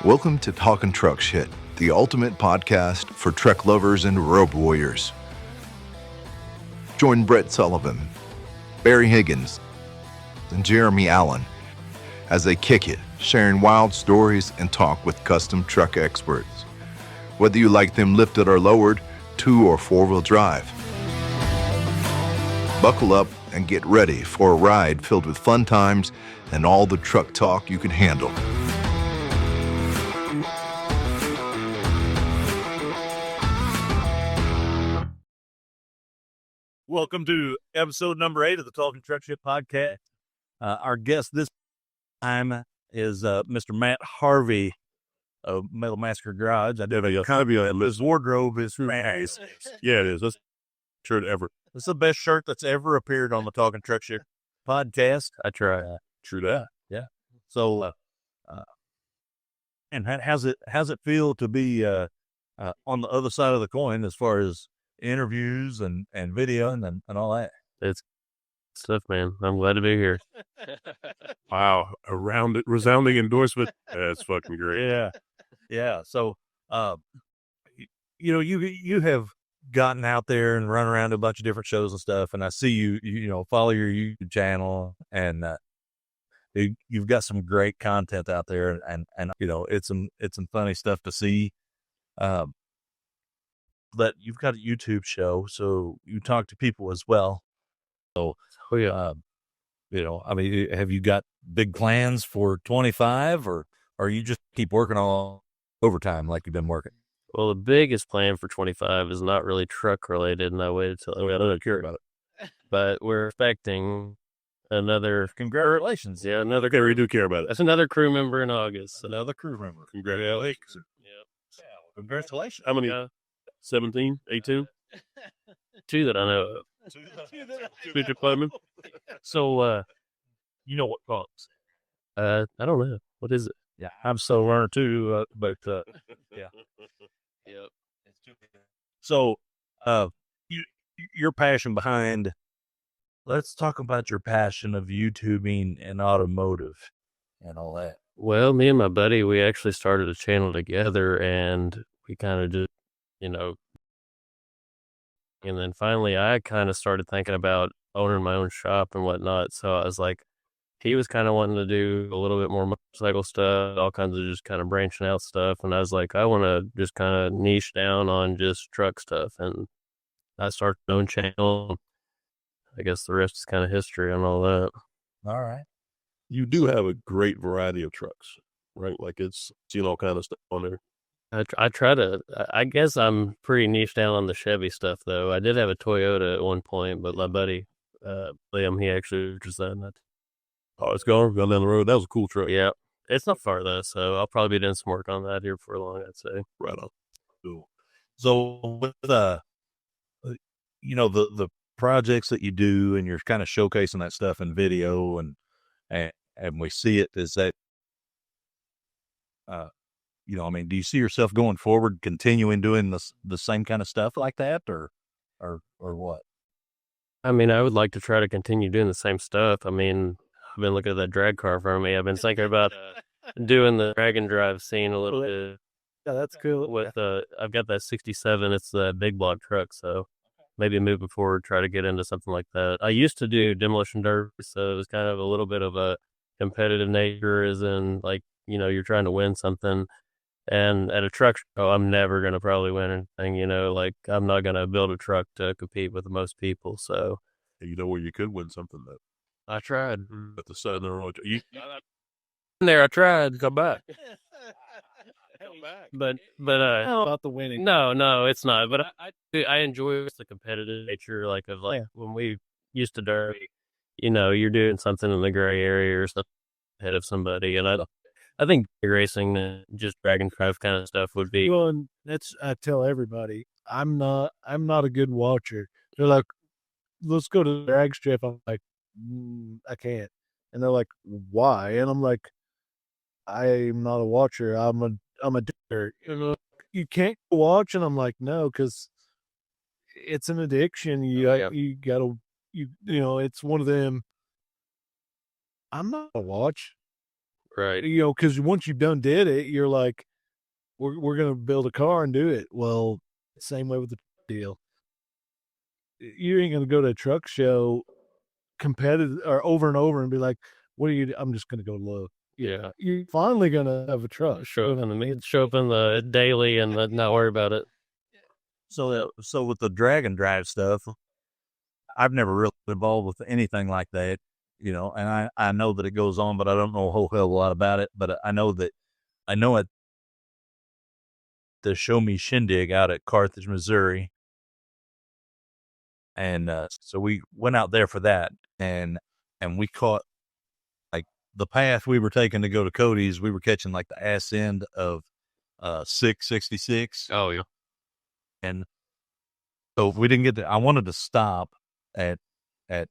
Welcome to Talkin' Truck Shit, the ultimate podcast for truck lovers and road warriors. Join Brett Sullivan, Barry Higgins, and Jeremy Allen as they kick it, sharing wild stories and talk with custom truck experts. Whether you like them lifted or lowered, 2 or 4-wheel drive. Buckle up and get ready for a ride filled with fun times and all the truck talk you can handle. Welcome to episode number 8 of the Talking Truck Ship podcast. Our guest this time is Mr. Matt Harvey of Metal Massacre Garage. I did a caveat. His wardrobe is nice. Yeah, it is. That's shirt ever. It's the best shirt that's ever appeared on the Talking Truck Ship podcast. I try. True that. Yeah. So, and how's it feel to be on the other side of the coin as far as interviews and video and all that? It's stuff, man. I'm glad to be here. Wow, resounding endorsement. That's fucking great. Yeah. So, you have gotten out there and run around to a bunch of different shows and stuff, and I see you follow your YouTube channel, and you've got some great content out there, and it's some funny stuff to see. But you've got a YouTube show, so you talk to people as well. So, have you got big plans for 25, or you just keep working all overtime like you've been working? Well, the biggest plan for 25 is not really truck related, and I waited till I don't care about it. But we're expecting another. Congratulations! Yeah, we do care about it. That's another crew member in August. Another crew member. Congratulations. Yeah. Congratulations. How many? 17, 18? 2 that I know of. Future Clement? So, you know what comes? I don't know. What is it? Yeah, I'm still learning too, but yeah. Yep. So, your passion behind. Let's talk about your passion of YouTubing and automotive and all that. Well, me and my buddy, we actually started a channel together, and we kind of just, and then finally I kind of started thinking about owning my own shop and whatnot. So I was like, he was kind of wanting to do a little bit more motorcycle stuff, all kinds of just kind of branching out stuff. And I was like, I want to just kind of niche down on just truck stuff. And I started my own channel. I guess the rest is kind of history and all that. All right. You do have a great variety of trucks, right? Like it's seen all kind of stuff on there. I try to, I guess I'm pretty niche down on the Chevy stuff, though. I did have a Toyota at one point, but my buddy, Liam, he actually designed that. Oh, it's gone down the road. That was a cool truck. Yeah. It's not far, though, so I'll probably be doing some work on that here for long, I'd say. Right on. Cool. So with the projects that you do, and you're kind of showcasing that stuff in video, and we see it, is that, do you see yourself going forward, continuing doing the same kind of stuff like that, or what? I mean, I would like to try to continue doing the same stuff. I mean, I've been looking at that drag car for me. I've been thinking about doing the drag and drive scene a little bit. Yeah, that's cool. With I've got that 67. It's the big block truck, so maybe moving forward, try to get into something like that. I used to do demolition derby, so it was kind of a little bit of a competitive nature, as in, like, you're trying to win something. And at a truck show, I'm never going to probably win anything, like I'm not going to build a truck to compete with most people. So, You know where you could win something, though? I tried. At the side of the road. I tried. Come back. But About the winning. No, it's not. But I enjoy the competitive nature, when we used to derby, you're doing something in the gray area or something ahead of somebody. And I think racing, just drag and drive kind of stuff would be. Well, and I tell everybody, I'm not a good watcher. They're like, let's go to the drag strip. I'm like, I can't. And they're like, why? And I'm like, I'm not a watcher. I'm a digger. You can't watch. And I'm like, no, because it's an addiction. You gotta, it's one of them. I'm not a watch. Right. You know, because once you've done did it, you're like, we're gonna build a car and do it. Well, same way with the deal. You ain't gonna go to a truck show competitive or over and over and be like, what are you? I'm just gonna go look. Yeah. You're finally gonna have a truck. Show up in the daily and not worry about it. So with the drag and drive stuff, I've never really been involved with anything like that, you know, and I know that it goes on, but I don't know a whole hell of a lot about it. But I know it. The Show Me Shindig out at Carthage, Missouri, and so we went out there for that, and we caught like the path we were taking to go to Cody's. We were catching like the ass end of 666. Oh yeah. And so we didn't get to, I wanted to stop at one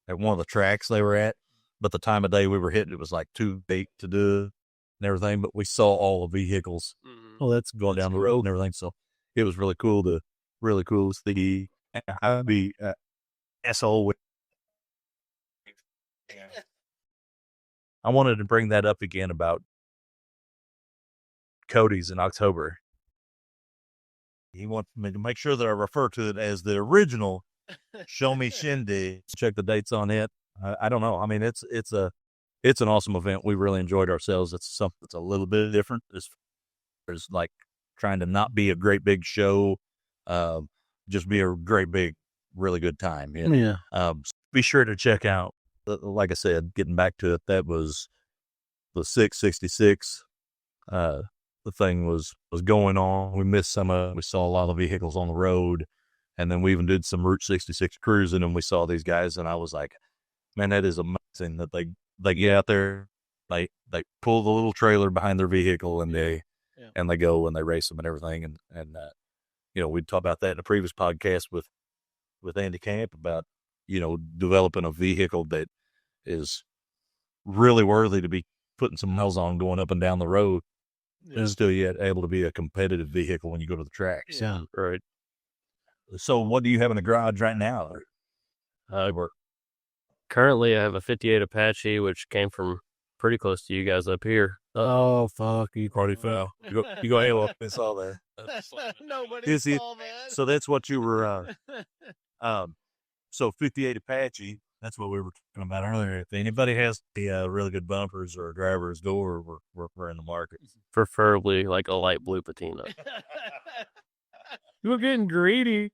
of the tracks they were at, but the time of day we were hitting, it was like too late to do and everything, but we saw all the vehicles. Mm-hmm. Oh, that's going down the road and everything. So it was really cool to see. I'd be asshole with. I wanted to bring that up again about Cody's in October. He wants me to make sure that I refer to it as the original Show Me Shindig. Check the dates on it. I don't know. I mean, it's an awesome event. We really enjoyed ourselves. It's something that's a little bit different. There's like trying to not be a great big show, just be a great big, really good time. Yeah. So be sure to check out. Like I said, getting back to it, that was the 666. The thing was going on. We missed some of it. We saw a lot of vehicles on the road, and then we even did some Route 66 cruising, and we saw these guys, and I was like, man, that is amazing that they get out there, they pull the little trailer behind their vehicle, and they go and they race them and everything, and you know, we talked about that in a previous podcast with Andy Camp about, you know, developing a vehicle that is really worthy to be putting some miles on going up and down the road. And still yet able to be a competitive vehicle when you go to the tracks. Yeah. Right. So what do you have in the garage right now? Currently, I have a 58 Apache, which came from pretty close to you guys up here. Oh fuck! You Party foul. You go halo. It's all there. Nobody saw that. So that's what you were, so 58 Apache, that's what we were talking about earlier. If anybody has the really good bumpers or a driver's door, we're in the market. Preferably like a light blue patina. You're getting greedy.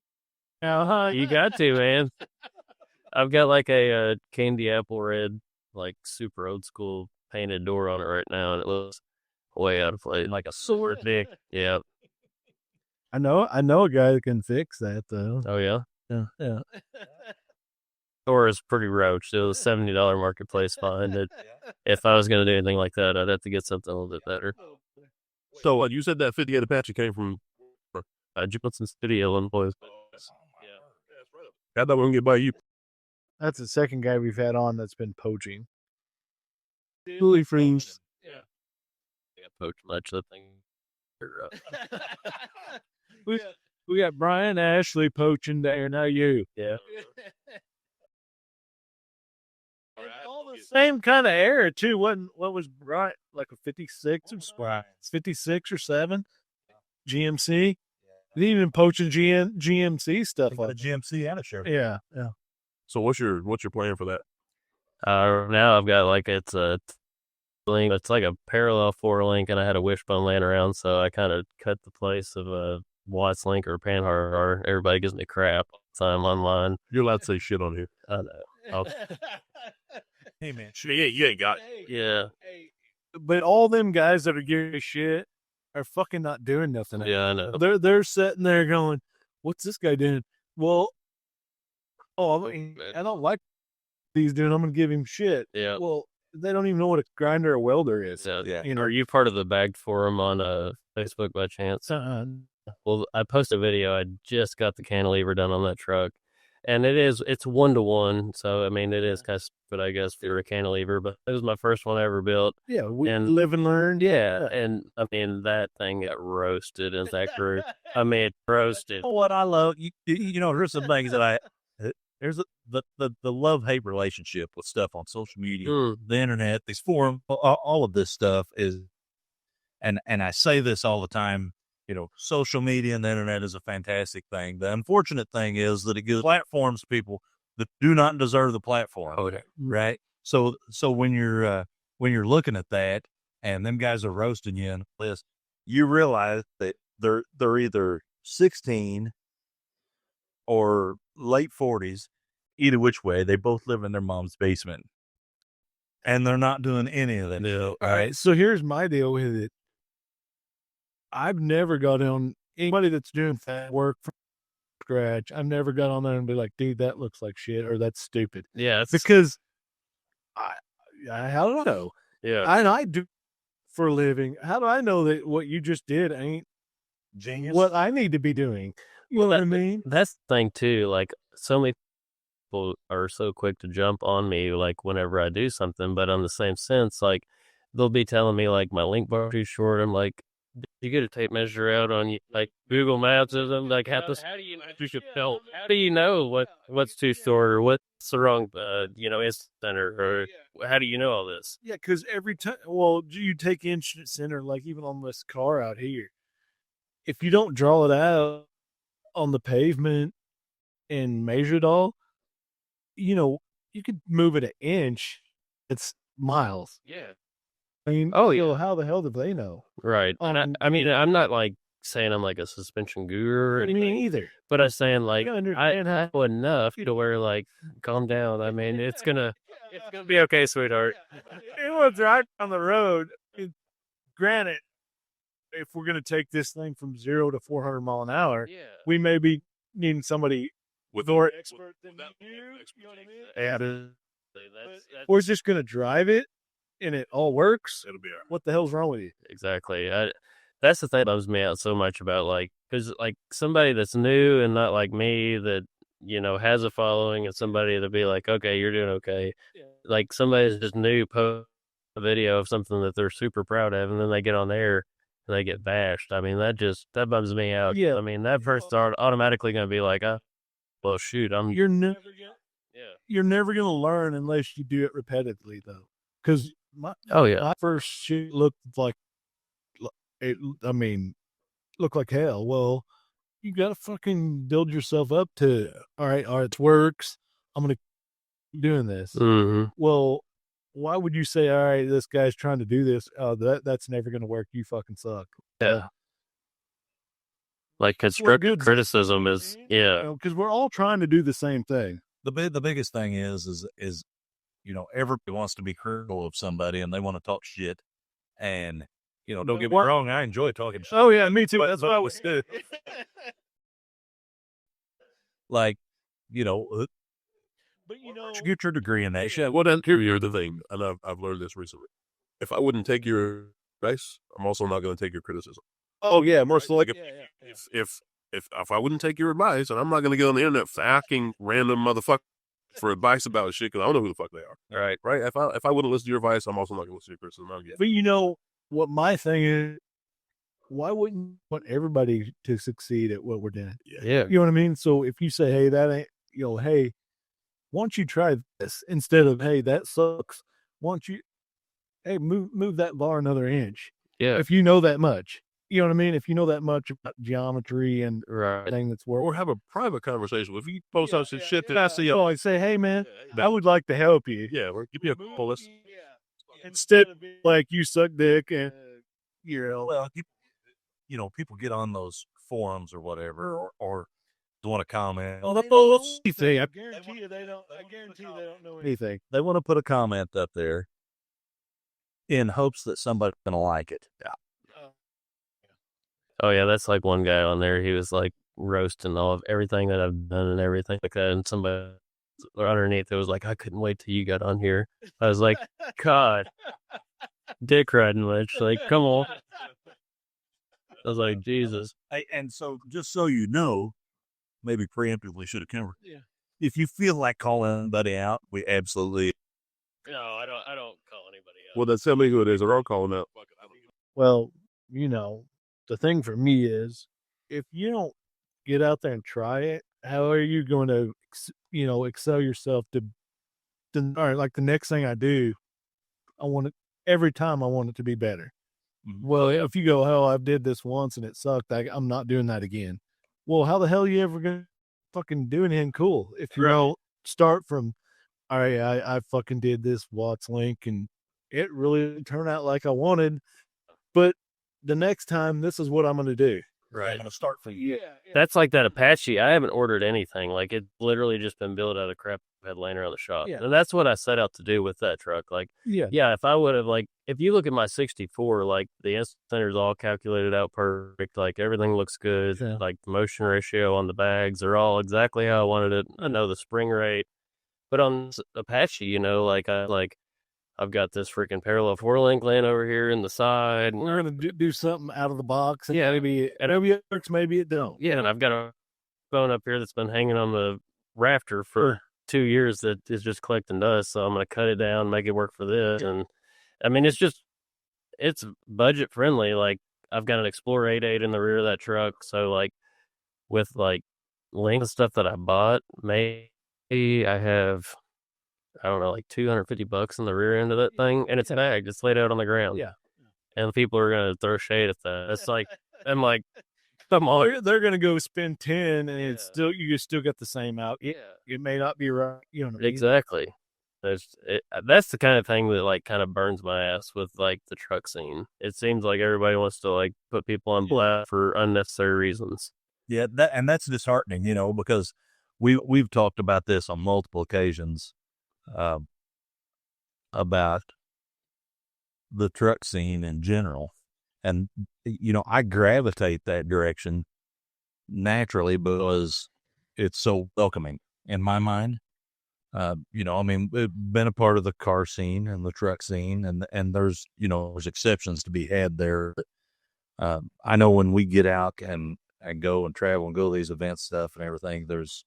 Uh-huh. You got to, man. I've got like a candy apple red, like super old school painted door on it right now, and it looks way out of place. Like a sword dick. Yeah. I know a guy that can fix that though. Oh yeah. Yeah. Door is pretty roached. It was a $70 marketplace find. If I was going to do anything like that, I'd have to get something a little bit better. So you said that 58 Apache came from Jupiter City, Illinois. I thought we can get by you. That's the second guy we've had on that's been poaching. Really freeze. Yeah. Poached much of the thing. We got Brian Ashley poaching there. Now you. Yeah. All the same kind of era too. What was right? Like a 56 or 56 or 7 GMC. They even poaching GMC stuff. Like a GMC and a Chevy. Yeah. So what's your plan for that? Now I've got like it's a link. It's like a parallel 4-link, and I had a wishbone laying around, so I kind of cut the place of a Watts link or Panhard. Everybody gives me crap all the time online. You're allowed to say shit on here. I know. Hey man, Shit, you ain't got it. Yeah. But all them guys that are giving a shit are fucking not doing nothing. Yeah, I know. They're sitting there going, "What's this guy doing?" Well, I mean, I don't like what he's doing. I'm gonna give him shit. Yeah. Well, they don't even know what a grinder or welder is. Yeah. You know, Are you part of the Bagged Forum on Facebook by chance? Well, I posted a video. I just got the cantilever done on that truck, and it's 1-to-1. So I mean, it is kind of stupid, I guess, for a cantilever. But it was my first one I ever built. yeah, we And- live and learn. Yeah, and I mean that thing got roasted in that group. I mean, roasted. what I love, you know, here's some things that there's the love-hate relationship with stuff on social media, Mm. the internet, these forums, all of this stuff is, and I say this all the time, social media and the internet is a fantastic thing. The unfortunate thing is that it gives platforms to people that do not deserve the platform. Oh, yeah. Right. So when you're looking at that and them guys are roasting you in a list, you realize that they're either 16 or late 40s, either which way, they both live in their mom's basement. And they're not doing any of that. No. All right. So here's my deal with it. I've never got on anybody that's doing work from scratch. I've never got on there and be like, dude, that looks like shit or that's stupid. Yeah. Because how do I know? Yeah. I do for a living. How do I know that what you just did ain't Genius. what I need to be doing? You know what I mean? That's the thing too. Like, so many people are so quick to jump on me, like whenever I do something. But on the same sense, like they'll be telling me like my link bar too short. I'm like, did you get a tape measure out on like Google Maps or something? Like, how do you know you should tell? How do you know what's too short or what's the wrong, instant center, or how do you know all this? Yeah, because every time, well, you take instant center, like even on this car out here, if you don't draw it out on the pavement and measure it all, you could move it an inch. It's miles. Yeah. I mean, Oh, yeah. how the hell do they know? Right. And I mean, I'm not like saying I'm like a suspension guru or anything. Me either. But I'm saying like You I understand how- know enough to where like calm down. I mean, it's gonna be okay, sweetheart. You want to drive on the road. Granted, if we're going to take this thing from 0 to 400 mile an hour, Yeah. we may be needing somebody With more that- expert than that you. level of You know what I mean? Yeah. We're just going to drive it, and it all works. It'll be all right. What the hell's wrong with you? Exactly. That's the thing that bums me out so much about like, because like somebody that's new and not like me that has a following, and somebody to be like, okay, you're doing okay. Yeah. Like somebody that's just new post a video of something that they're super proud of, and then they get on there and they get bashed. I mean, that bums me out. Yeah. I mean, that person's automatically going to be like, well, shoot, You're never yeah. you're never going to learn unless you do it repetitively, though. Because my first shoot looked like looked like hell. Well, you got to fucking build yourself up to, all right, it works. I'm going to keep doing this. Mm-hmm. Well, why would you say, all right, this guy's trying to do this? That's never going to work. You fucking suck. Yeah. Like what constructive good- criticism is, yeah. Because we're all trying to do the same thing. The biggest thing is everybody wants to be critical of somebody and they want to talk shit. And, don't get me wrong, I enjoy talking shit. Oh, yeah, me too. That's what I was doing. Like, But, get your degree in that shit. Well, then here's the thing, and I've learned this recently. If I wouldn't take your advice, I'm also not going to take your criticism. oh, yeah, more so like, If I wouldn't take your advice, and I'm not going to get on the internet hacking random motherfucker for advice about shit because I don't know who the fuck they are. Right. Right? If I wouldn't listen to your advice, I'm also not going to listen to your criticism. I don't get it. but what my thing is, why wouldn't you want everybody to succeed at what we're doing? Yeah. You know what I mean? So if you say, hey, that ain't, hey, why don't you try this instead of, hey, that sucks. Why don't you, hey, move that bar another inch. Yeah. If you know that much, you know what I mean? If you know that much about geometry and Right. everything that's working. Or have a private conversation. If you post out some shit that I see, I say, hey, man, I would like to help you. yeah, or give me a couple of Instead of being like you suck dick and, Well, people get on those forums or whatever, or want to comment. oh, that's the thing. I guarantee you they don't know anything. They want to put a comment up there in hopes that somebody's going to like it. Yeah. Oh yeah, that's like one guy on there. He was like roasting all of everything that I've done and everything like that. And somebody underneath it was like, I couldn't wait till you got on here. I was like, God, dick riding much. Like, come on. I was like, Jesus. And so, just so you know, maybe preemptively should have covered. Yeah. If you feel like calling anybody out, we absolutely. No, I don't call anybody out. Well, then tell me who it is, or I'll call them out. Well, the thing for me is if you don't get out there and try it, how are you going to excel yourself to all right, like the next thing I do, every time I want it to be better. Well, if you go, hell, I did this once and it sucked, I'm not doing that again. Well, how the hell are you ever going to fucking do anything cool if you don't start from, all right, I fucking did this Watts link and it really didn't turn out like I wanted, but the next time, this is what I'm going to do. Right. I'm going to start for you. Yeah. That's like that Apache. I haven't ordered anything. Like, it's literally just been built out of crap I had laying around the shop. Yeah. And that's what I set out to do with that truck. Like, Yeah. if I would have, like, if you look at my 64, like, the instant center's all calculated out perfect. Like, everything looks good. Yeah. Like, the motion ratio on the bags are all exactly how I wanted it. I know the spring rate. But on Apache, I've got this freaking parallel 4-link laying over here in the side. We're going to do something out of the box. And Yeah. maybe it works, maybe it don't. Yeah, and I've got a phone up here that's been hanging on the rafter for 2 years that is just collecting dust. So I'm going to cut it down, make it work for this. And I mean, it's budget friendly. Like, I've got an Explorer 88 in the rear of that truck. So, like, with like link and stuff that I bought, maybe I have, I don't know, like $250 in the rear end of that thing, and it's bagged. It's laid out on the ground. Yeah. And people are gonna throw shade at that. It's like, I'm like, come on. They're going to go spend 10 and it's you still got the same out. Yeah, It may not be right. exactly. That's the kind of thing that like kind of burns my ass with like the truck scene. It seems like everybody wants to like put people on blast for unnecessary reasons. Yeah, that's disheartening, because we've talked about this on multiple occasions, about the truck scene in general. And, I gravitate that direction naturally because it's so welcoming in my mind. We've been a part of the car scene and the truck scene, and there's exceptions to be had there. I know when we get out and go and travel and go to these event stuff and everything, there's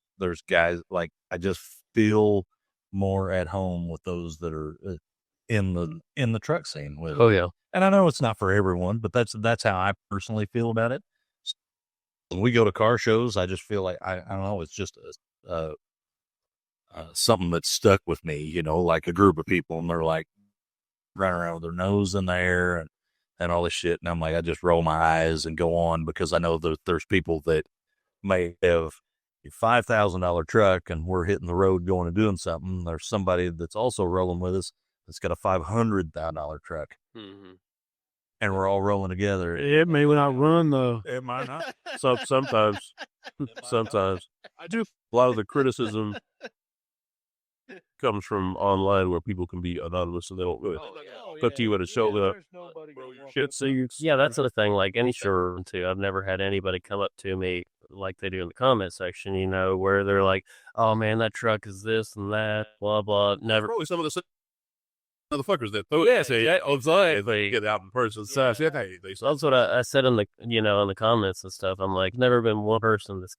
guys like, I just feel more at home with those that are in the truck scene with. Oh yeah. And I know it's not for everyone, but that's how I personally feel about it. When we go to car shows, I just feel like, I don't know, it's just something that's stuck with me, like a group of people, and they're like running around with their nose in the air and all this shit. And I'm like, I just roll my eyes and go on, because I know that there's people that may have a $5,000 truck and we're hitting the road going and doing something. There's somebody that's also rolling with us that's got a $500,000 truck. Mm-hmm. And we're all rolling together. It may not run though. It might not. Sometimes. I do. A lot of the criticism comes from online, where people can be anonymous and they don't really put you in a show that shit seats. Yeah, that's the thing. Like any show too, I've never had anybody come up to me like they do in the comment section, where they're like, "Oh man, that truck is this and that, blah blah." Never. Probably some of the motherfuckers that throw they get out in person. So That's what I said in the in the comments and stuff. I'm like, never been one person that's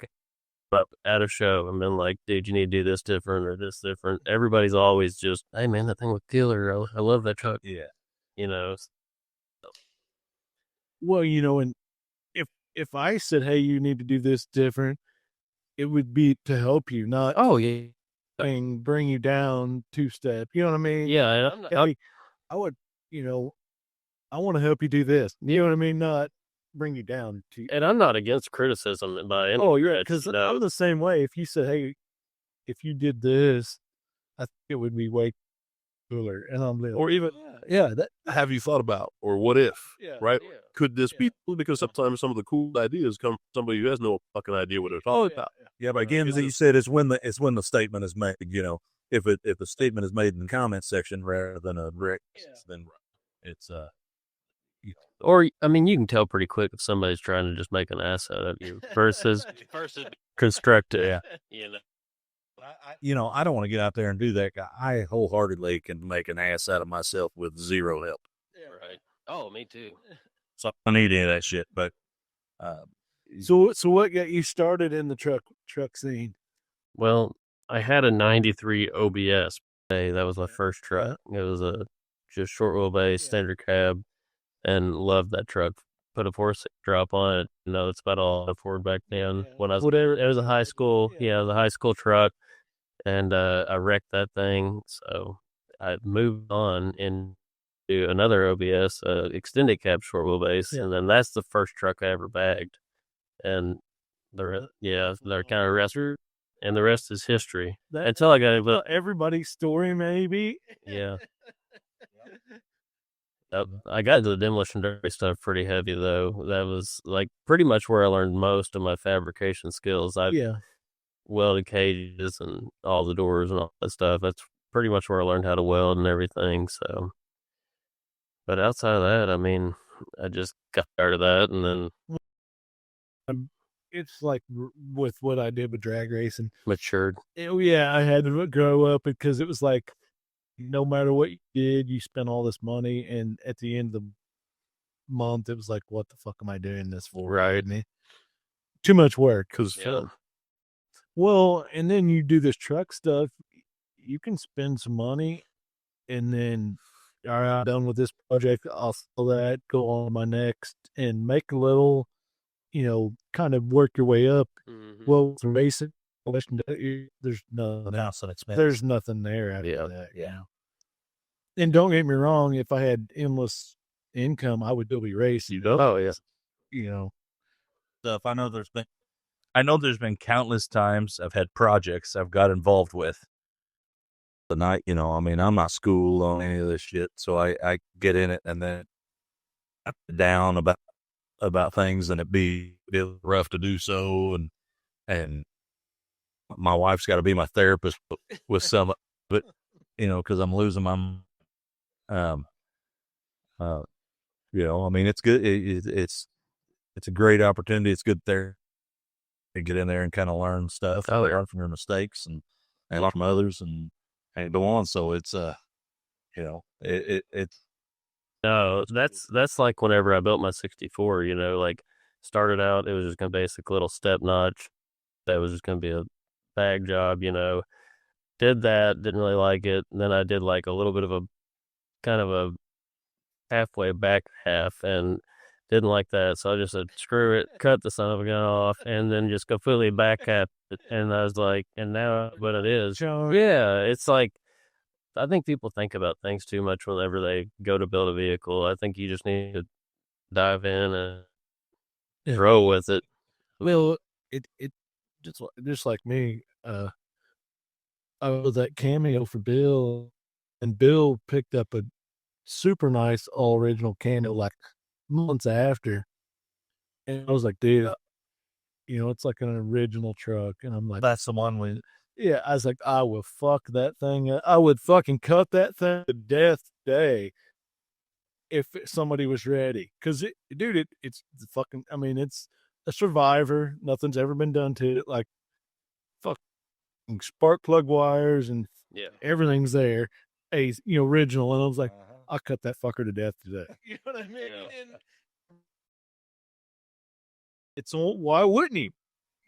up at a show and been like, dude, you need to do this different or this different. Everybody's always just, hey man, that thing was killer. I love that truck. Yeah. Well, and if I said, hey, you need to do this different, it would be to help you, not bring you down 2 steps. You know what I mean? Yeah. I would, I want to help you do this. You know what I mean? Not bring you down. And I'm not against criticism by any. Oh, you're right. Because I'm the same way. If you said, hey, if you did this, I think it would be way cooler. And I'm like, or even, have you thought about, or what if, right? Yeah. Could this be? Because sometimes some of the cool ideas come from somebody who has no fucking idea what they're talking about. Yeah, but again, as you said, it's when the statement is made. If the statement is made in the comment section rather than a direct, then it's Or I mean, you can tell pretty quick if somebody's trying to just make an ass out of you versus constructive. I don't want to get out there and do that. I wholeheartedly can make an ass out of myself with zero help. Right. Oh, me too. So I don't need any of that shit. But so what got you started in the truck scene? Well, I had a 93 OBS. That was my first truck. It was a just short wheelbase, standard cab, and loved that truck. Put a 4.6 drop on it. That's about all I could afford back then. When I was, it was a high school. Yeah, it was a high school truck. and I wrecked that thing. So I moved on into another OBS, extended cab short wheelbase, and then that's the first truck I ever bagged. And they're kind of rest, and the rest is history. Until I got everybody's story, maybe. yeah. I got into the demolition derby stuff pretty heavy though. That was like pretty much where I learned most of my fabrication skills. I welded cages and all the doors and all that stuff. That's pretty much where I learned how to weld and everything. So, but outside of that, I mean, I just got tired of that, and then It's like with what I did with drag racing. matured. I had to grow up because it was like, no matter what you did, you spent all this money, and at the end of the month, it was like, what the fuck am I doing this for? Right. Too much work. Because Well, and then you do this truck stuff, you can spend some money, and then, all right, I'm done with this project. I'll sell that, go on to my next, and make a little, kind of work your way up. Mm-hmm. Well, with racing, there's nothing. That's an expense. There's nothing there after that. Yeah. And don't get me wrong, if I had endless income, I would still be racing. Oh yeah. Stuff. I know there's been countless times I've had projects I've got involved with. The night, I'm not schooled on any of this shit, so I get in it and then I'm down about things, and it'd be rough to do so, and my wife's got to be my therapist with some of it, because I'm losing my it's good. It's a great opportunity. It's good there to get in there and kind of learn stuff. Learn from your mistakes and learn from others and go on. So it's it's No, that's like whenever I built my 64. Like started out, it was just gonna be a basic little step notch. That was just gonna be a bag job. Did that, didn't really like it. And then I did like a little bit of a kind of a halfway back half, and didn't like that. So I just said, screw it, cut the son of a gun off, and then just completely back half it. And I was like, and now what it is. Yeah, it's like, I think people think about things too much whenever they go to build a vehicle. I think you just need to dive in and grow with it. Well, it just like me. I was at Cameo for Bill, and Bill picked up a super nice all original Cameo like months after, and I was like, dude, it's like an original truck, and I'm like, that's the one with. Yeah, I was like, I will fuck that thing up. I would fucking cut that thing to death today if somebody was ready. Because, it's fucking, it's a Survivor. Nothing's ever been done to it. Like, fucking spark plug wires and everything's there. Original. And I was like, I'll cut that fucker to death today. You know what I mean? It's why wouldn't he?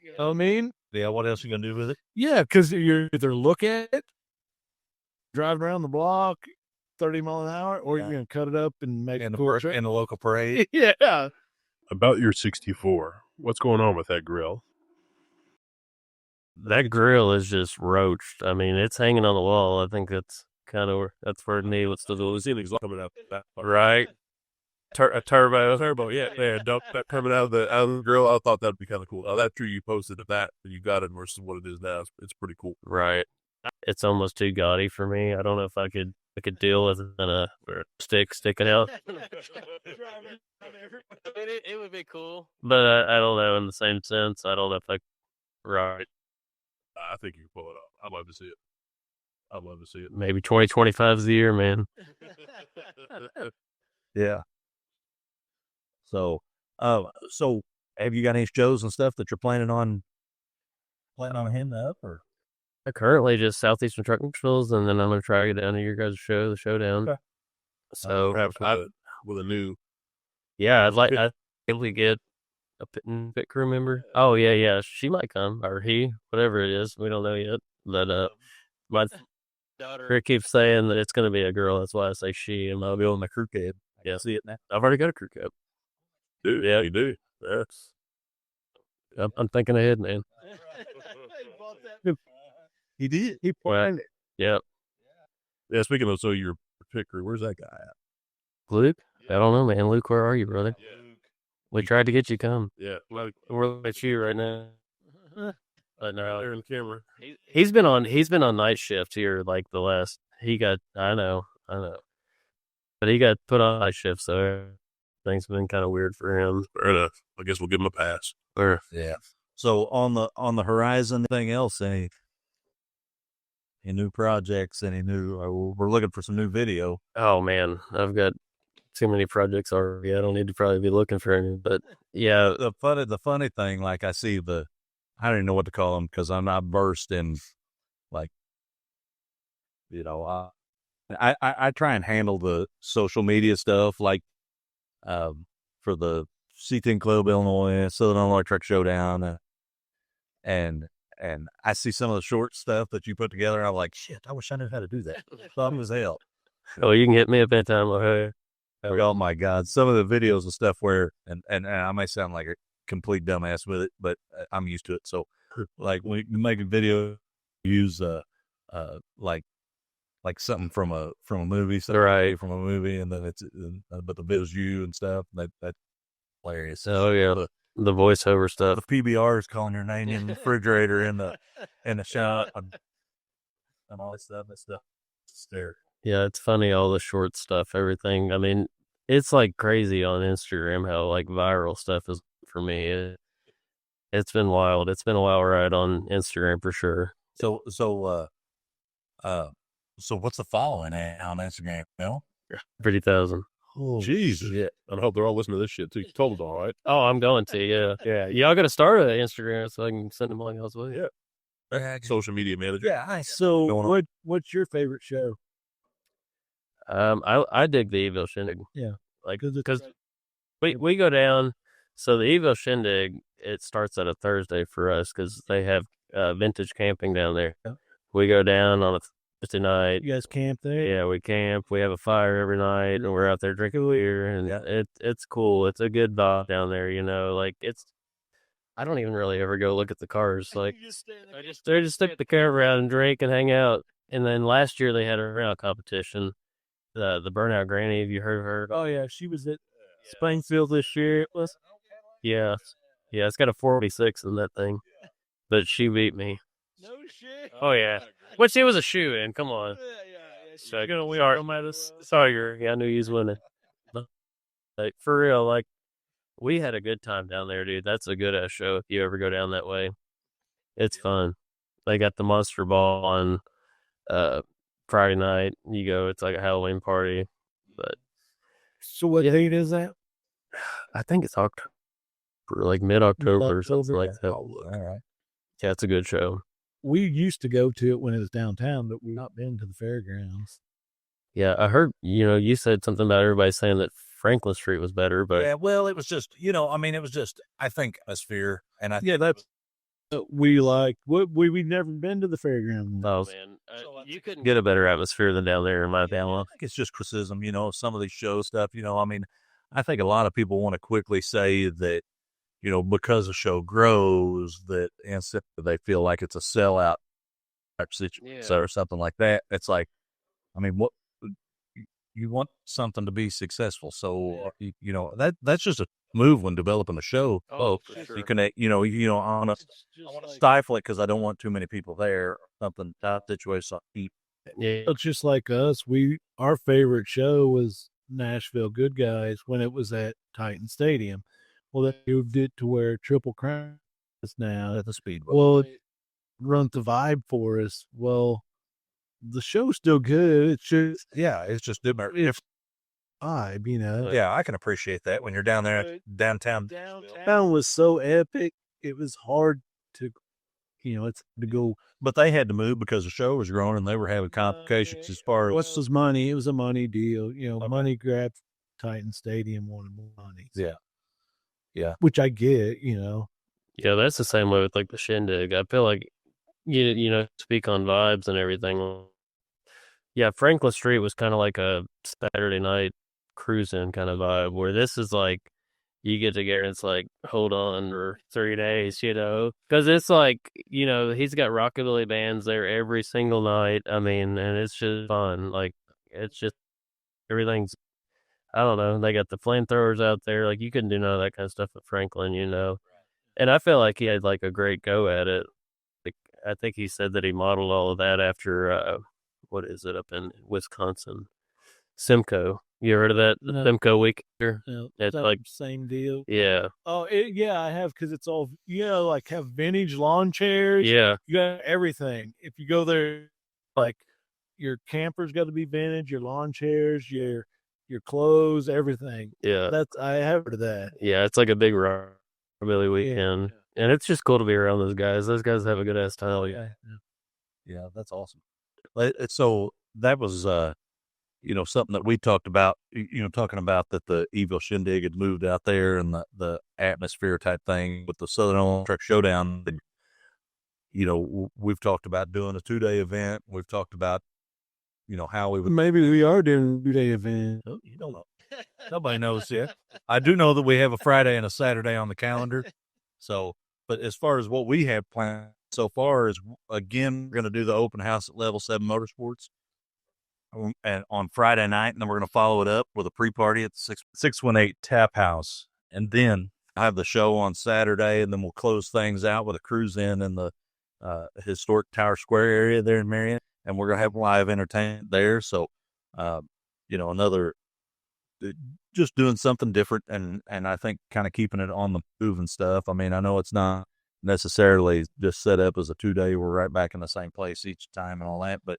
You know what I mean? Yeah, what else are you gonna do with it? Yeah, because you're either look at it, driving around the block, 30 miles an hour, or you're gonna cut it up and make in a cool truck. the local parade. Yeah. About your 64, what's going on with that grill? That grill is just roached. I mean, it's hanging on the wall. I think that's kind of where it needs to do. Ceiling's coming out that part. Right. A turbo, Yeah, dump that coming out of the grill. I thought that'd be kind of cool. That tree you posted of that you got it versus what it is now, it's pretty cool. Right. It's almost too gaudy for me. I don't know if I could deal with it in a stick sticking out. It would be cool, but I don't know. In the same sense, I don't know if I. Right. I think you can pull it off. I'd love to see it. Maybe 2025 is the year, man. Yeah. So have you got any shows and stuff that you're planning on hitting up, or? Currently just Southeastern Trucking Shows, and then I'm gonna try to get down to your guys' show, the Showdown. Okay. So Perhaps with a new. Yeah, I'd probably get a pit crew member. Oh yeah, she might come, or he, whatever it is, we don't know yet. But my daughter keeps saying that it's gonna be a girl. That's why I say she, and I'll be on my crew cab. Yeah, see it now. I've already got a crew cab. Dude, yeah, you do. Yes. I'm thinking ahead, man. He did. He Well, planned it. Yep. Yeah, speaking of, so your picker, where's that guy at? Luke? I don't know, man. Luke, where are you, brother? We tried to get you come. Yeah, like We're looking at you right now. But no, there in the camera. he's been on night shift here like the last. I know, but he got put on night shift, so things have been kind of weird for him. Fair enough. I guess we'll give him a pass. Yeah. So on the horizon, anything else? Any new projects? Any new? We're looking for some new video. Oh man, I've got too many projects already. I don't need to probably be looking for any, but yeah, The funny thing, like I see I don't even know what to call them because I'm not versed in, like, I try and handle the social media stuff, like, for the C10 Club Illinois, Southern Illinois Truck Showdown, and I see some of the short stuff that you put together, and I'm like, shit, I wish I knew how to do that. Dumb as hell. oh, you can hit me up anytime. Okay. Oh my God, some of the videos and stuff where, and I may sound like a complete dumbass with it, but I'm used to it. So, like when you make a video, use like something from a movie, Right. from a movie, and then but the video's you and stuff. That's hilarious. Oh yeah, the voiceover stuff. The PBR is calling your name in the refrigerator in the shot and all that stuff. That stuff, hysterical. Yeah, it's funny, all the short stuff, everything. I mean, it's like crazy on Instagram how like viral stuff is for me. It's been wild. It's been a wild ride on Instagram for sure. So what's the following on Instagram? No, 30,000. oh, Jesus. yeah. I hope they're all listening to this shit too. You told them all, right? Oh, I'm going to. Yeah, yeah. Y'all got to start an Instagram so I can send them money else way. Yeah. Social media manager. Yeah. So what's your favorite show? I dig the Evo Shindig. Yeah. Like because we go down. So the Evo Shindig, it starts at a Thursday for us because they have vintage camping down there. Yeah. We go down on a Thursday night. You guys camp there? Yeah, we camp. We have a fire every night, and we're out there drinking beer, and it's cool. It's a good vibe down there, Like I don't even really ever go look at the cars. Like I just stick the camera around and drink and hang out. And then last year they had a burnout competition. The Burnout Granny, have you heard of her? Oh yeah, she was at Springfield this year. It was. Yeah, it's got a 46 in that thing, but she beat me. No shit. Oh yeah, but she was a shoe in. Come on. So we are. Sorry, I knew you was winning. Like for real, like we had a good time down there, dude. That's a good ass show if you ever go down that way. It's fun. They got the Monster Ball on Friday night. You go, it's like a Halloween party. But So what date is that? I think it's October, like mid-October or something like that. All right. Yeah, it's a good show. We used to go to it when it was downtown, but we've not been to the fairgrounds. Yeah, I heard, you said something about everybody saying that Franklin Street was better, but Yeah, well, it was just, it was just, I think, atmosphere, and That's we like. We've never been to the fairgrounds. oh man, you couldn't get a better atmosphere than down there in my opinion. I think it's just criticism, some of these show stuff, I think a lot of people want to quickly say that, because a show grows, that instead they feel like it's a sellout type situation or something like that. It's like, what you want something to be successful, so that's just a move when developing a show. Oh, for sure. You can, I want to stifle it because I don't want too many people there or something type situation. So I keep Yeah, It's just like us. Our favorite show was Nashville Good Guys when it was at Titan Stadium. Well, they moved it to where Triple Crown is now. at the speedway. Well, it runs the vibe for us. Well, the show's still good. It's just It's just different. vibe, Yeah, I can appreciate that when you're down there downtown. Downtown was so epic. It was hard to, it's to go. But they had to move because the show was growing and they were having complications as far as What's was money? It was a money deal. Money grabbed Titan Stadium, wanted more money. Yeah. Which I get. yeah, that's the same way with like the Shindig. I feel like speak on vibes and everything. Yeah, Franklin Street was kind of like a Saturday night cruising kind of vibe, where this is like, you get together and it's like, hold on for 3 days, because it's like, he's got rockabilly bands there every single night. I mean, and it's just fun. Like, it's just everything's, I don't know. They got the flamethrowers out there. Like, you couldn't do none of that kind of stuff at Franklin, And I feel like he had like a great go at it. Like, I think he said that he modeled all of that after, what is it up in Wisconsin? Simcoe. You heard of that? The No. Simcoe Weekender? Yeah, It's that like, same deal. yeah, Oh, yeah, I have, because it's all, like have vintage lawn chairs. yeah, You got everything. If you go there, like your camper's got to be vintage, your lawn chairs, your clothes, everything. yeah. I have heard of that. Yeah, it's like a big rockabilly weekend. And it's just cool to be around those guys. Those guys have a good ass time. Yeah, that's awesome. So that was, something that we talked about, talking about that the Evil Shindig had moved out there and the atmosphere type thing with the Southern Illinois Truck Showdown. We've talked about doing a 2-day event. We've talked about, how we would. Maybe we are doing a 2-day event. Oh, you don't know. Nobody knows yet. I do know that we have a Friday and a Saturday on the calendar. So, but as far as what we have planned so far is, again, we're going to do the open house at Level 7 Motorsports and on Friday night, and then we're going to follow it up with a pre-party at the 618 Tap House. And then I have the show on Saturday, and then we'll close things out with a cruise in the historic Tower Square area there in Marion, and we're going to have live entertainment there. So, another, just doing something different, and I think kind of keeping it on the move and stuff. I mean, I know it's not necessarily just set up as a 2-day, we're right back in the same place each time and all that, but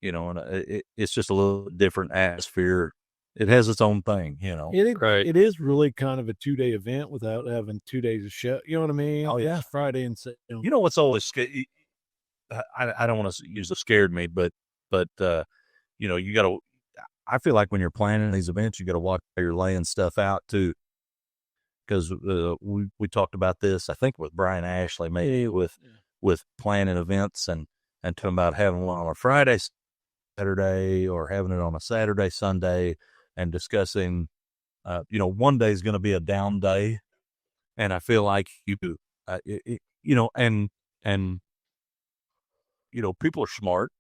it's just a little different atmosphere. It has its own thing, Right. It is really kind of a 2-day event without having 2 days of show. You know what I mean? Oh, yeah. It's Friday and Saturday. You know what's always I don't want to use the scared me, but you got to. I feel like when you're planning these events, you got to watch how you're laying stuff out too, because we talked about this. I think with Brian Ashley, maybe with planning events and talking about having one on a Friday, Saturday, or having it on a Saturday, Sunday, and discussing. One day is going to be a down day, and I feel like people are smart,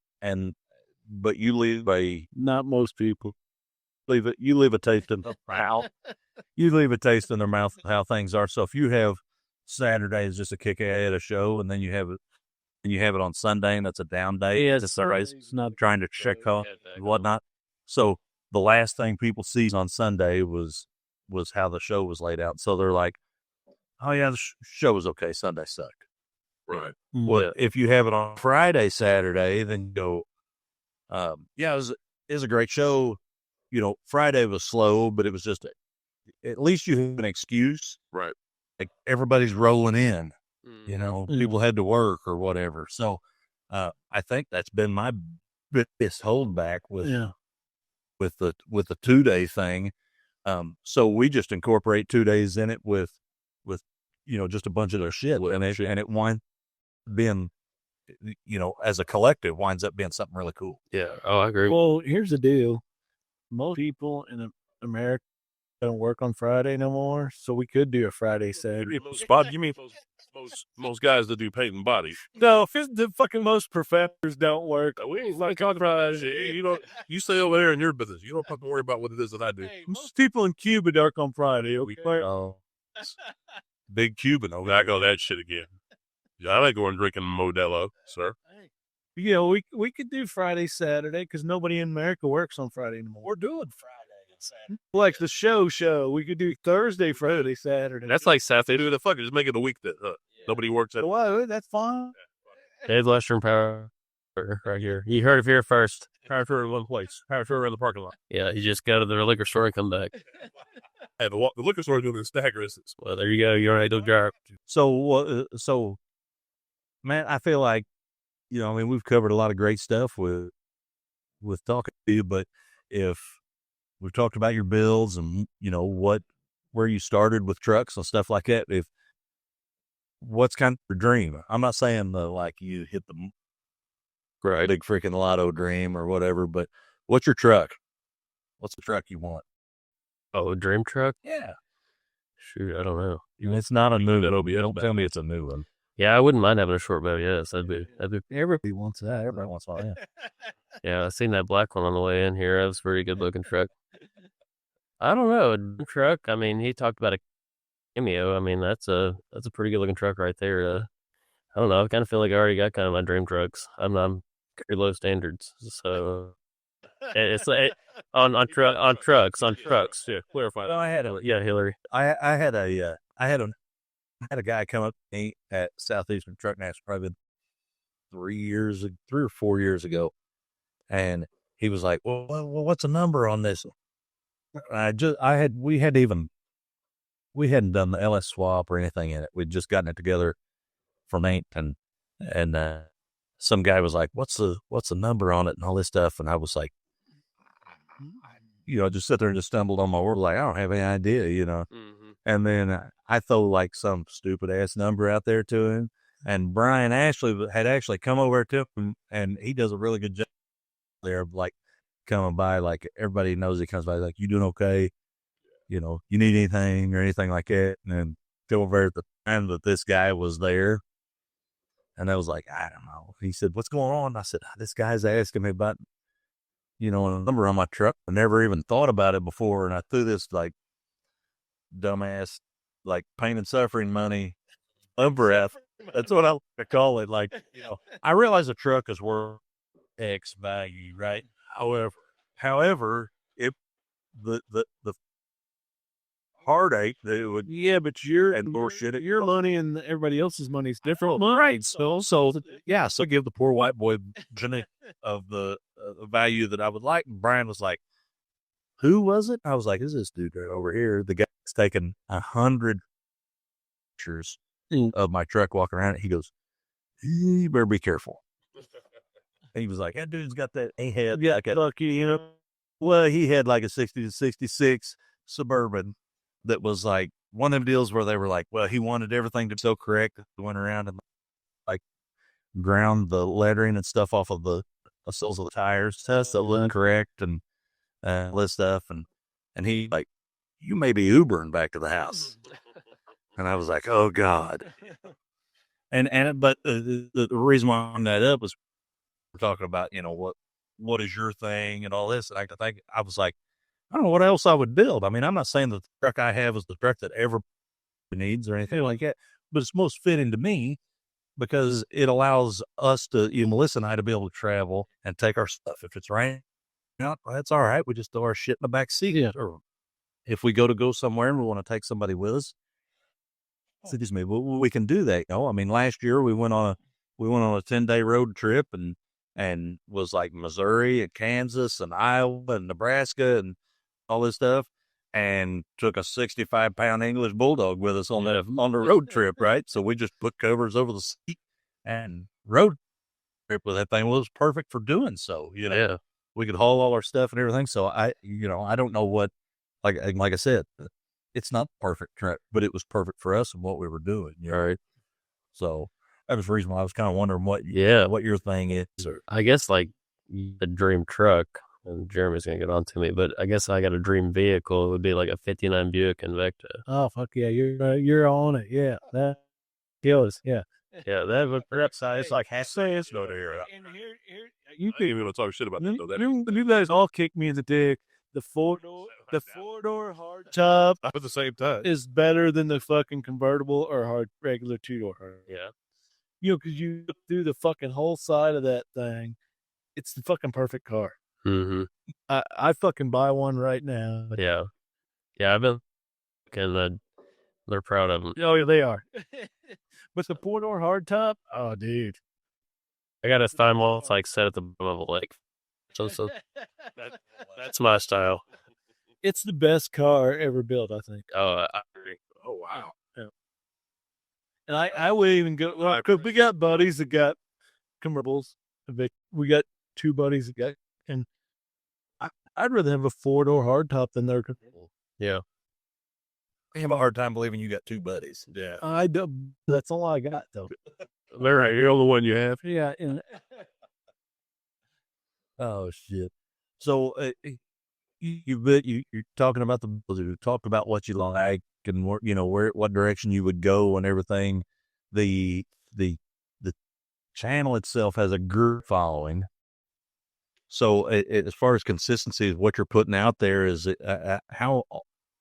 but you leave Not most people. you leave a taste in their mouth. You leave a taste in their mouth of how things are. So if you have Saturday is just a kick ahead a show, and then you have it on Sunday, and that's a down day. Yeah, it's not trying to check off and whatnot. So the last thing people see on Sunday was how the show was laid out. So they're like, "Oh yeah, the show was okay. Sunday sucked." Right. Well, if you have it on Friday, Saturday, then you go, it was a great show. Friday was slow, but it was just, at least you have an excuse. Right. Like everybody's rolling in, Mm. people had to work or whatever. So, I think that's been my biggest holdback with the 2-day thing. So we just incorporate 2 days in it with just a bunch of their shit, and it winds being, as a collective, winds up being something really cool. Yeah. Oh, I agree. Well, here's the deal. Most people in America don't work on Friday no more, so we could do a Friday, Saturday. Spot? You mean most guys that do paint and body? No, the fucking most professors don't work. We ain't like talking about that shit. You stay over there in your business. You don't fucking worry about what it is that I do. Most people in Cuba work on Friday. Okay? Oh, big Cuban over I go that shit again. I ain't going drinking Modelo, sir. We could do Friday, Saturday, because nobody in America works on Friday anymore. We're doing Friday and Saturday. Like the show. We could do Thursday, Friday, Saturday. That's like South. They do the fucking just make it a week that nobody works at. Well, that's fine. Dave Western Power right here. You heard it here first. Power tour in one place. Power tour in the parking lot. Yeah, you just go to the liquor store and come back. And the liquor store is doing the stagger instance. Well, there you go. You're right. Don't drive. So, man, I feel like, we've covered a lot of great stuff with talking to you, but if we've talked about your builds and, where you started with trucks and stuff like that, what's kind of your dream? I'm not saying you hit the big freaking lotto dream or whatever, but what's your truck? What's the truck you want? Oh, a dream truck? Yeah. Shoot, I don't know. It's not a new one. Don't tell me it's a new one. Yeah, I wouldn't mind having a short bow. Yes, that'd be. Everybody wants that. Everybody wants all that. Yeah, I seen that black one on the way in here. That was a pretty good looking truck. I don't know, a dream truck. I mean, he talked about a cameo. I mean, that's a pretty good looking truck right there. I don't know. I kind of feel like I already got kind of my dream trucks. I'm pretty low standards, so it's on trucks. Yeah, clarify. Well, I had a Hillary. I had a guy come up to me at Southeastern Truck National probably 3 or 4 years ago, and he was like, "Well, what's the number on this?" We hadn't done the LS swap or anything in it. We'd just gotten it together for Nate, and some guy was like, "What's the number on it?" and all this stuff, and I was like, I just sit there and just stumbled on my word, like I don't have any idea, Mm-hmm. And then I throw like some stupid ass number out there to him, and Brian Ashley had actually come over to him, and he does a really good job there of like coming by, like everybody knows he comes by, like, "You doing okay? You need anything or anything like that?" And then go over at the time that this guy was there, and I was like, "I don't know." He said, "What's going on?" I said, "This guy's asking me about a number on my truck. I never even thought about it before, and I threw this like dumbass, like pain and suffering money number at." That's what I like to call it. Like, I realize a truck is worth X value, right? However, if the heartache that it would, but your bullshit, your money and everybody else's money is different. right? So give the poor white boy of the value that I would like. And Brian was like, "Who was it?" I was like, "Is this dude right over here? The guy's taken 100 pictures of my truck walking around it." He goes, "You better be careful." He was like, "That dude's got that." He had lucky, Well, he had like a 60 to 66 Suburban that was like one of them deals where they were like, well, he wanted everything to be so correct. Went around and like ground the lettering and stuff off of the soles of the tires, so look correct and all this stuff. And he like, "You may be Ubering back to the house." And I was like, "Oh God." But the reason why I bring that up was we're talking about, what is your thing and all this. And I was like, I don't know what else I would build. I mean, I'm not saying that the truck I have is the truck that everybody needs or anything like that, but it's most fitting to me because it allows us to, Melissa and I, to be able to travel and take our stuff. If it's raining out, that's all right. We just throw our shit in the back seat. Yeah. Or if we go somewhere and we want to take somebody with us, excuse me, we can do that. I mean, last year we went on a 10-day road trip and was like Missouri and Kansas and Iowa and Nebraska and all this stuff, and took a 65-pound English bulldog with us on the road trip, right? So we just put covers over the seat and road trip with that thing. Well, it was perfect for doing so. Yeah. We could haul all our stuff and everything. So I don't know what, like I said, it's not the perfect truck, but it was perfect for us and what we were doing. Right. So that was the reason why I was kind of wondering what your thing is. Or, I guess like the dream truck, and Jeremy's gonna get on to me, but I guess I got a dream vehicle. It would be like a '59 Buick Invicta. Oh fuck yeah, you're on it. Yeah, that kills. Yeah, Yeah, that would perhaps it's like half cents go to here. And here, You can't even talk shit about that though. That you guys all kick me in the dick. The four-door hardtop at the same time. is better than the fucking convertible or regular two-door. Yeah. Because you look through the fucking whole side of that thing. It's the fucking perfect car. Mm-hmm. I fucking buy one right now. Yeah. Yeah, I've been and they're proud of them. Oh, yeah, they are. But the four-door hardtop, oh, dude. I got a thigh wall. It's like set at the bottom of a lake. So that's my style. It's the best car ever built, I think. Oh, I agree. Oh wow. Yeah. And I would even go, because we got buddies that got convertibles. We got two buddies that got, and I'd rather have a four-door hardtop than their convertible. Yeah. I have a hard time believing you got two buddies. Yeah. I do. That's all I got, though. They're right. You're the one you have. Yeah. And oh shit. So you talking about you talked about what you like, and what direction you would go and everything. The channel itself has a group following. So as far as consistency of what you're putting out there, is it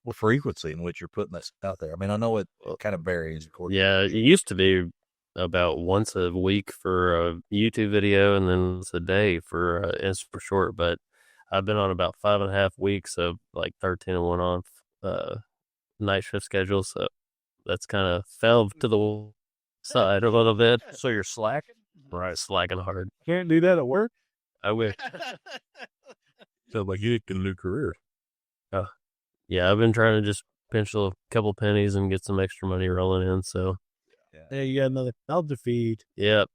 what frequency in which you're putting this out there? I mean, I know it kind of varies. Yeah, it used to be about once a week for a YouTube video and then once a day for Insta short, but I've been on about 5.5 weeks of like 13 and 1 off night shift schedule, so that's kind of fell to the side a little bit. So you're slacking? Right, slacking hard. Can't do that at work. I wish. Sounds like you get a new career. Yeah, I've been trying to just pinch a couple pennies and get some extra money rolling in, so There you got another mouth to feed. yep.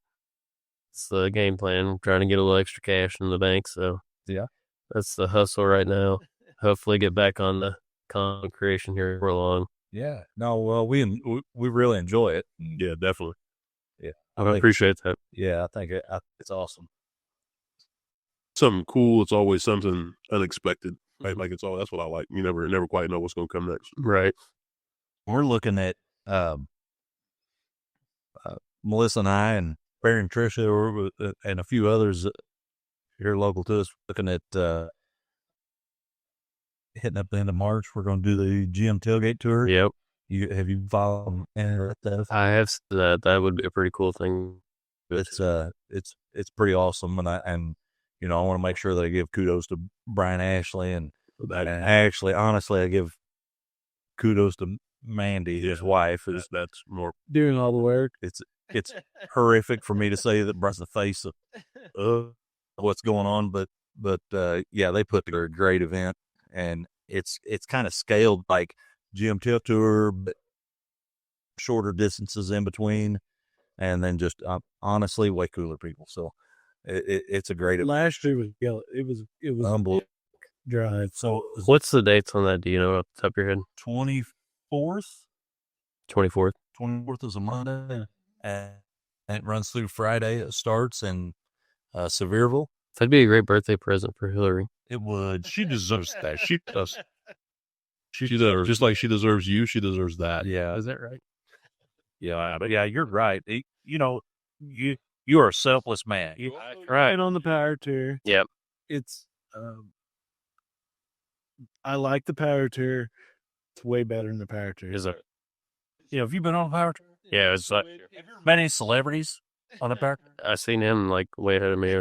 It's the game plan. I'm trying to get a little extra cash in the bank, so Yeah. that's the hustle right now. Hopefully get back on the content creation here before long. Yeah. No, well, we really enjoy it. Yeah, definitely. Yeah. I appreciate that. Yeah, I think it's awesome. Something cool. It's always something unexpected. Right? Like that's what I like. You never quite know what's going to come next. Right. We're looking at Melissa and I and Barry and Tricia and a few others here local to us, looking at hitting up the end of March. We're going to do the GM tailgate tour. Yep. Have you followed any of that? I have that. That would be a pretty cool thing. It's pretty awesome, and I want to make sure that I give kudos to Brian Ashley and actually, honestly, I give kudos to Mandy, his wife. That's more Doing all the work. It's horrific for me to say that Brian's the face of what's going on, but yeah, they put together a great event, and it's kind of scaled like GM Tail Tour, but shorter distances in between, and then just honestly way cooler people. So it's a great event. Last year was it was Unbelievable drive. So What's the dates on that? Do you know off the top of your head? 24th 24th. is a Monday, and it runs through Friday. It starts in Sevierville. That'd be a great birthday present for Hillary. It would. she deserves that. She does. She deserves, just like she deserves you. She deserves that. Yeah. Is that right? Yeah, but yeah, you're right. You are a selfless man. Right. And on the power tour. Yep. It's I like the power tour. It's way better than the power tour. Is it? Have you been on a power tour? Yeah, it's like Many celebrities on the power tour? I seen him like way ahead of me.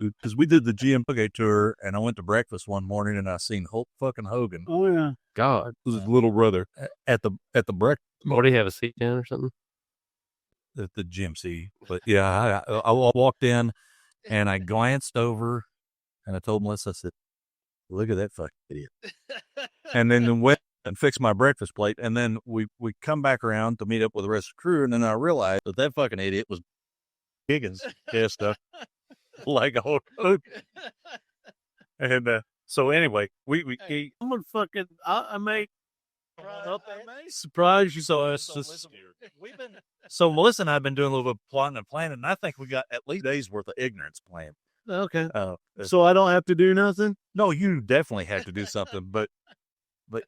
Because we did the GM Tailgate tour, and I went to breakfast one morning, and I seen Hulk fucking Hogan Oh yeah. God, This is his little brother. at the breakfast what do you have, a seat down or something? at the GMC. But yeah, I walked in, and I glanced over, and I told Melissa, I said, "Look at that fucking idiot." And then went and fixed my breakfast plate, and then we come back around to meet up with the rest of the crew, and then I realized that fucking idiot was Higgins stuff like a whole and so anyway, we I'm gonna fucking I may surprise you. so it's just so Melissa and I have been doing a little bit of plotting and planning, and I think we got at least a day's worth of ignorance planned. Okay. So So I don't have to do nothing. no, you definitely have to do something, but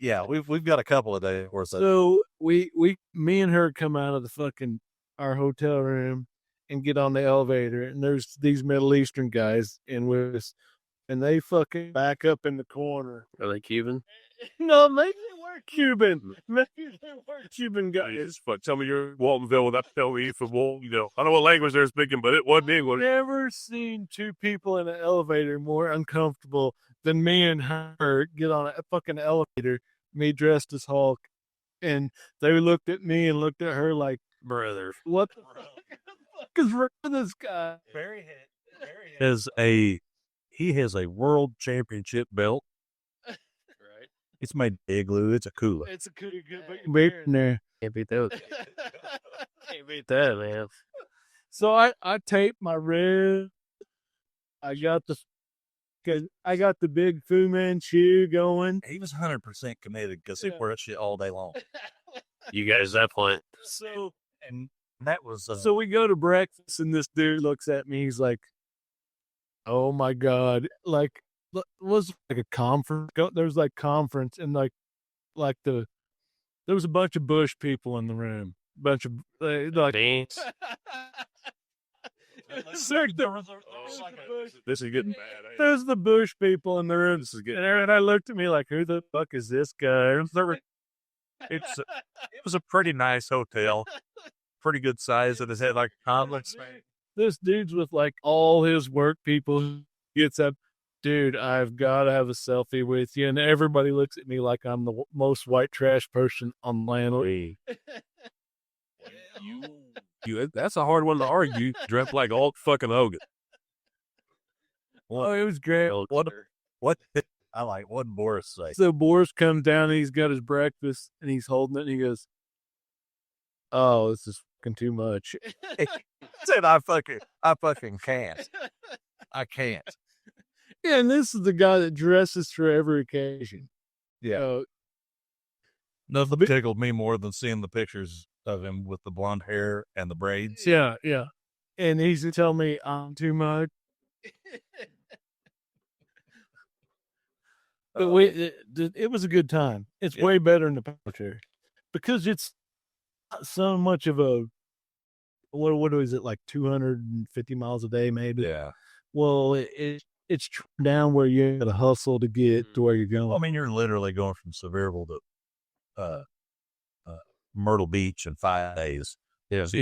yeah, we've got a couple of days worth of. So me and her come out of the fucking our hotel room and get on the elevator, and there's these Middle Eastern guys in with us, and they fucking back up in the corner. Are they Cuban? No, maybe they were Cuban. Maybe they were Cuban guys. But tell me you're Waltonville without telling me from Walt. I know what language they're speaking, but it wasn't English. Never seen two people in an elevator more uncomfortable than me and her get on a fucking elevator, me dressed as Hulk, and they looked at me and looked at her like, Brother. what the fuck is wrong with this guy? He has a world championship belt. Right. It's made of igloo. It's a cooler. It's a good beer in there. Can't beat that. Can't beat that, man. So I taped my rib. I got the big Fu Manchu going. He was 100% committed because he wore that shit all day long. You guys, that point. So And that was so we go to breakfast, and this dude looks at me. He's like, "Oh my god!" Like, was like a conference. There's like conference, and like the There was a bunch of Bush people in the room. Bunch of like Beans. This is getting bad. there's the Bush people in the room. This is getting. And I looked at me like, who the fuck is this guy? It was a pretty nice hotel, pretty good size, and it had like conference. This dude's with like all his work people. Gets up, dude, I've got to have a selfie with you. And everybody looks at me like I'm the most white trash person on land. That's a hard one to argue. Dressed like Hulk fucking Hogan. Oh, it was great. What I like what Boris say. So Boris comes down and he's got his breakfast and he's holding it and he goes, "Oh, this is fucking too much." Said I fucking can't. I can't. Yeah, and this is the guy that dresses for every occasion. Yeah. Nothing tickled me more than seeing the pictures of him with the blonde hair and the braids. Yeah. And he's telling me I'm too much. But it was a good time. It's way better than the power chair because it's not so much of a what is it, like 250 miles a day maybe? Yeah. Well, it's down where you got to hustle to get to where you're going. I mean, you're literally going from Sevierville to Myrtle Beach in 5 days. Yeah. So,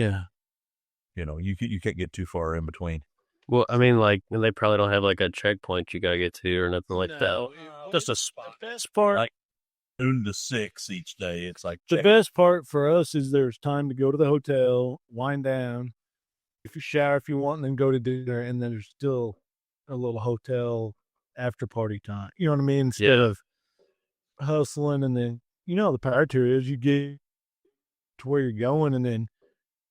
you know, you can't get too far in between. Well, I mean, like, they probably don't have like a checkpoint you gotta get to or nothing like that. Just a spot. The best part, Like noon to 6 each day. It's like the best part for us is there's time to go to the hotel, wind down, if you shower if you want, and then go to dinner, and then there's still a little hotel after party time. You know what I mean? Instead of hustling, and then the power tour is you get to where you're going, and then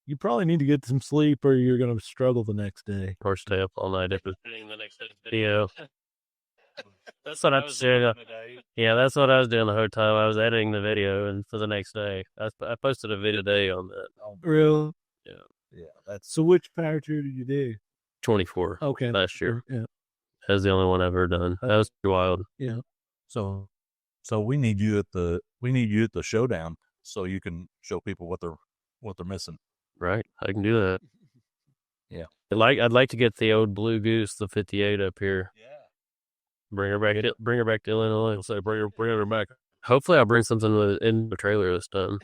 you probably need to get some sleep, or you're going to struggle the next day. Or stay up all night after editing the next video. That's what I was doing. Yeah, that's what I was doing the whole time. I was editing the video, and for the next day, I posted a video today on that. Real? Yeah. So which power tour did you do? 24. Okay. Last year. Yeah. That was the only one I've ever done. That was pretty wild. Yeah. So we need you at the showdown so you can show people what they're missing. Right. I can do that. Yeah. I'd like to get the old Blue Goose, the 58 up here. Yeah. Bring her back to Illinois. Say bring her back. Hopefully I'll bring something in the trailer this time.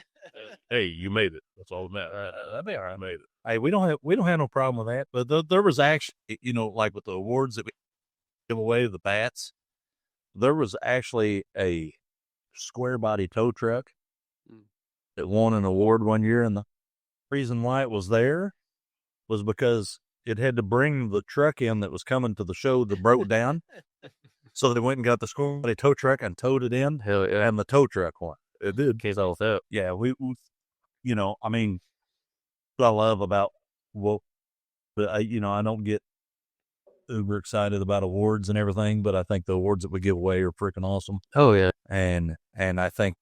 Hey, you made it. That's all that matters. That'd be all right. I made it. Hey, we don't have no problem with that. But there was actually, like with the awards that we give away, the bats, there was actually a square body tow truck that won an award one year, and the reason why it was there was because it had to bring the truck in that was coming to the show that broke down. So they went and got the square body tow truck and towed it in. Hell yeah. And the tow truck won. It did. Case all with that. Yeah, we I mean, what I love about but I don't get uber excited about awards and everything, but I think the awards that we give away are freaking awesome. Oh yeah. And I think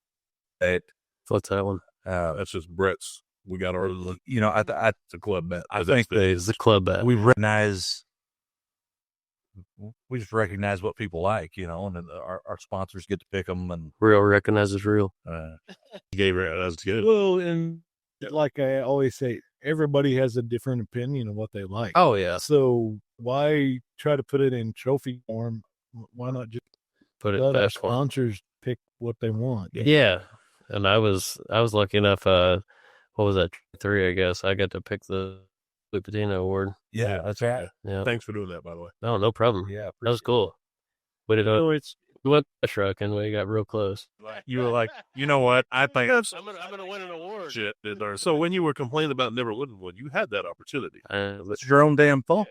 that What's that one? That's just Brett's. We got our. it's a club bet. I think It's the club bet. we just recognize what people like, and our sponsors get to pick them, and Real recognizes real. Gave her. That's good. Well, and like I always say, everybody has a different opinion of what they like. Oh yeah. So why try to put it in trophy form? Why not just Put it let our best one. sponsors pick what they want? Yeah. And I was lucky enough, what was that? 3, I guess. I got to pick the Sweet Patina Award. yeah, that's right. Yeah. Thanks for doing that, by the way. No problem. Yeah, That was cool. We did So it's we went a truck and we got real close. You were like, you know what? I think I'm gonna win an award. Shit. So when you were complaining about never winning one, you had that opportunity. it's your own damn fault.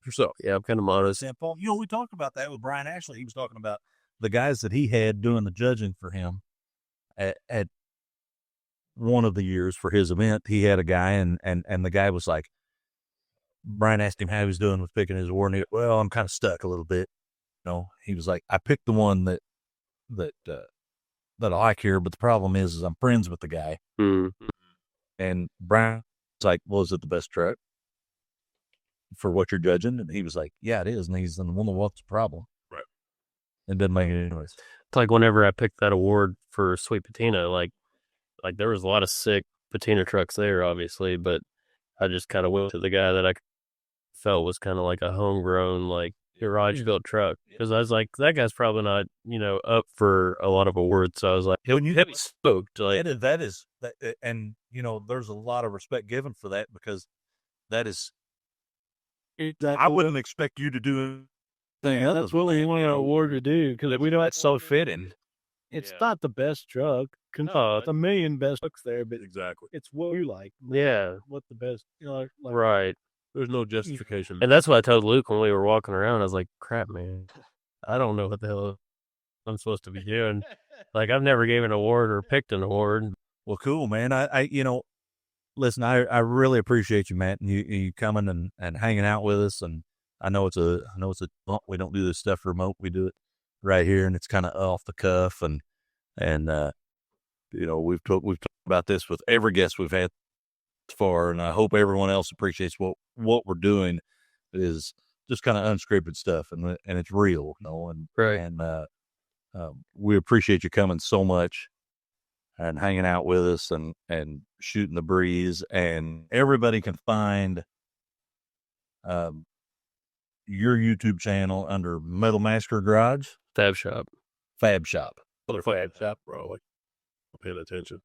Yourself. Yeah, I'm kind of modest. Damn fault. We talked about that with Brian Ashley. He was talking about the guys that he had doing the judging for him at one of the years for his event. He had a guy, and the guy was like, Brian asked him how he was doing with picking his award, and he goes, well, I'm kind of stuck a little bit. He was like, I picked the one that I like here, but the problem is I'm friends with the guy. Mm-hmm. And Brian was like, well, is it the best truck for what you're judging? And he was like, yeah, it is. And he's in one of what's the problem? Right. It doesn't make any noise. It's like whenever I picked that award for Sweet Patina, like like there was a lot of sick patina trucks there, obviously, but I just kind of went to the guy that I felt was kind of like a homegrown, like garage built truck, because I was like, that guy's probably not, up for a lot of awards. So I was like, When you he'll be stoked. Like, that is, and there's a lot of respect given for that, because that is. I wouldn't expect you to do anything. That's what we want an award to do, because We know that's so fitting. it's not the best truck. No, A million best trucks there, but Exactly. it's what you like. yeah, What the best, like right. There's no justification. And that's what I told Luke when we were walking around. I was like, crap, man, I don't know what the hell I'm supposed to be doing. Like, I've never gave an award or picked an award. Well, cool, man. I listen, I really appreciate you, Matt, and you coming and hanging out with us. And I know it's a we don't do this stuff remote. We do it right here, and it's kind of off the cuff. And we've talked about this with every guest we've had so far, and I hope everyone else appreciates what we're doing is just kind of unscripted stuff, and it's real, and Right. And we appreciate you coming so much and hanging out with us and shooting the breeze. And everybody can find your YouTube channel under Metal Massacre Garage Fab Shop. Fab Shop. Fab Shop, bro. Like, I'm paying attention.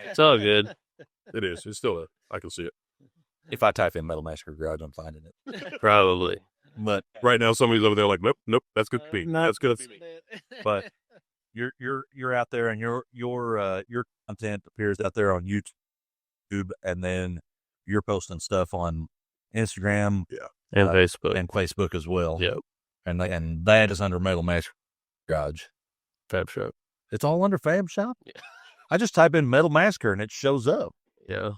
It's all good. It is. It's still I can see it. If I type in Metal Massacre Garage, I'm finding it. Probably. But Right now, somebody's over there like, nope, that's good to be. That's good. but you're out there, and your content appears out there on YouTube, and then you're posting stuff on Instagram And Facebook. and Facebook as well. Yep. And that is under Metal Massacre Garage. Fab Shop. It's all under Fab Shop. Yeah. I just type in Metal Massacre and it shows up. Yeah.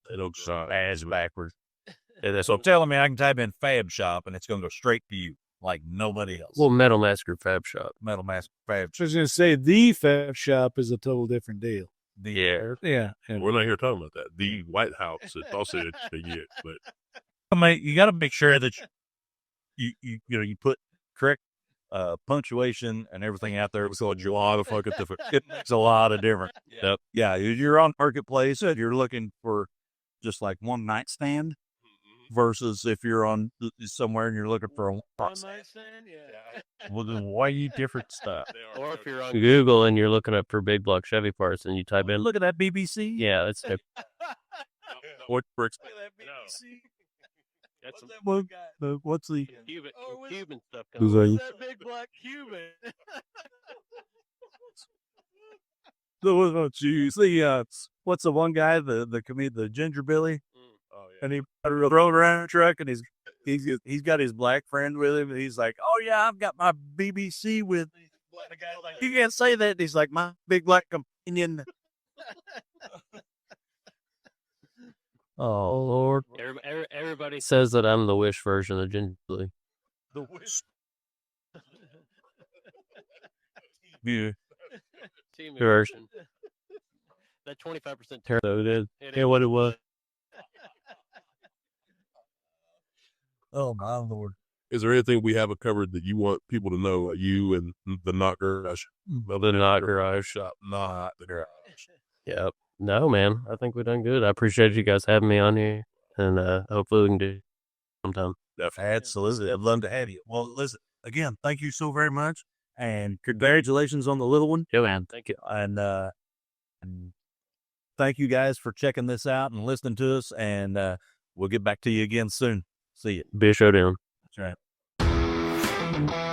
They don't shine. Ass backwards. So telling me I can type in Fab Shop and it's going to go straight to you, like nobody else. Well, Metal Massacre Fab Shop. Metal Massacre Fab I was going to say, the Fab Shop is a total different deal. Yeah. Yeah. We're not here talking about that. The White House is also a year, but I mean, you got to make sure that you put correct punctuation and everything out there. it's a lot of fucking different. It makes a lot of difference. Yep. Yeah, you're on Marketplace and you're looking for just like one night stand versus if you're on somewhere and you're looking for a One night stand, yeah. well, then way different stuff. Or if you're on Google and you're looking up for big block Chevy parts and you type in, Look at that BBC. yeah, that's What bricks? What's the Cuban stuff. Who's that? That big black Cuban. You see, what's the one guy, the comedian, the Ginger Billy, Oh yeah. and he rode around a truck, and he's got his black friend with him, and he's like, "Oh yeah, I've got my BBC with me." You can't say that. He's like, "My big black companion." Oh Lord, Everybody says that I'm the Wish version of Ginger Billy. the wish. Yeah. Team version. That 25% So it is. Yeah, what it was. Oh my Lord. Is there anything we haven't covered that you want people to know? You and the Not Garage. The Not Garage Shop. Not the garage. Yep. No, man. I think we've done good. I appreciate you guys having me on here, and hopefully we can do it sometime. Absolutely. I'd love to have you. Well, listen, again, thank you so very much. And congratulations on the little one. Yeah, man. Thank you. And thank you guys for checking this out and listening to us. And we'll get back to you again soon. See you. Be a showdown. That's right.